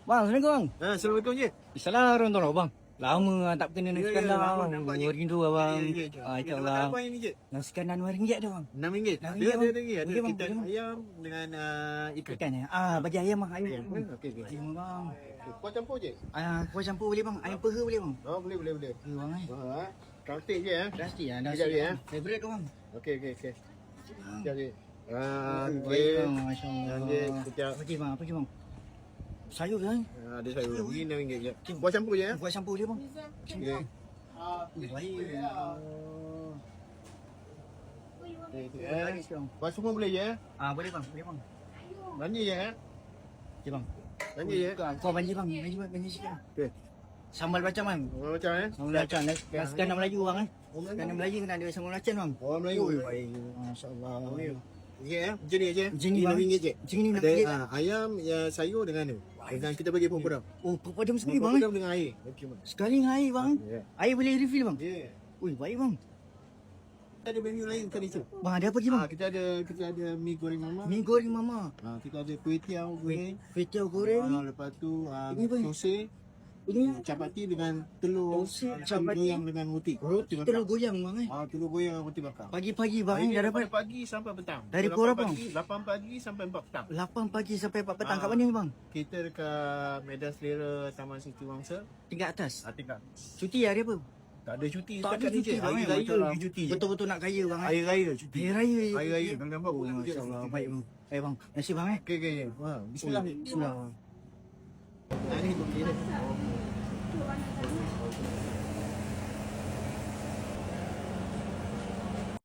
Bang, Assalamualaikum bang. Assalamualaikum je. Salah orang tu bang. Lama tak bertemu nasi Ya, kandar lama bang. nampak je. Rindu abang. InsyaAllah. Apa yang ni je? Nasi kandar RM6 tu bang. RM6. RM6 Ada bang. lagi. Ada Boleh, bang, kita boleh, bang. ayam dengan ikan. Ikan ya? Bagi ayam bang. Ayam. Okey. Ayam bang. Kau campur je? Kuah campur boleh bang. Ayam peha boleh bang. Oh, boleh. Ya bang Cantik je Plastik lah. Sekejap je, Favorite kau bang. Okey. Sekejap je. Baik Okey. bang. Masya Allah. Okey, sekejap. Apa je bang? Sayur bang. Ada sayur. Ini RM6 je. Kau campur je Kuah campur boleh bang. Okey. Baik. Okey. Kau semua boleh je Boleh bang. Boleh bang. Banjir je Okay bang. Banjir je. Kau banjir bang. Banjir sikit. Okey. Sambal bacang bang. Macam Sambal bacang. Nasi kandar Melayu bang Kandar Melayu kena ada sambal bacang bang. Orang Melayu. Baik. Masya-Allah. Okey Macam ni je. Macam ni, bang. RM6 je. Macam ni nak Ada pergi. ayam, sayur dengan ni. Dengan kita bagi pun pedam. Oh, padam sekali bang. Pedam dengan air. Okey bang. Sekali dengan air bang. Ya. Air boleh refill bang. Ya. Ui, baik bang. Kita ada menu lain kali tu. Bang ada apa lagi bang? Kita ada mi goreng mama. Mi goreng mama. Kita ada kuih tiaw goreng. Kuih tiaw goreng. Lepas tu Ini apa? sosej, Ini capati dengan telur. Sosej, telur capati. goyang dengan roti. roti bakar. telur goyang bang Telur goyang dengan roti bakar. Pagi-pagi bang dah dapat Daripada pagi sampai petang. Dari Lapan pukul berapa, pagi, 8 pagi sampai 4 petang. 8 pagi sampai 4 petang. Ah. Kat mana ni bang? Kita dekat Medan Selera Taman Siti Wangsa. Tingkat atas. Tingkat. Cuti hari apa? Tak ada cuti. Tak ada cuti bang. Hari raya Masya-Allah. lagi cuti. Betul-betul nak kaya bang. Hari raya cuti. Hari raya. Hari raya. Kau nampak pun. Masya-Allah. Baik bang. Baik bang. Nasi bang Okey. Bismillah. Bismillah. Ini okey dah.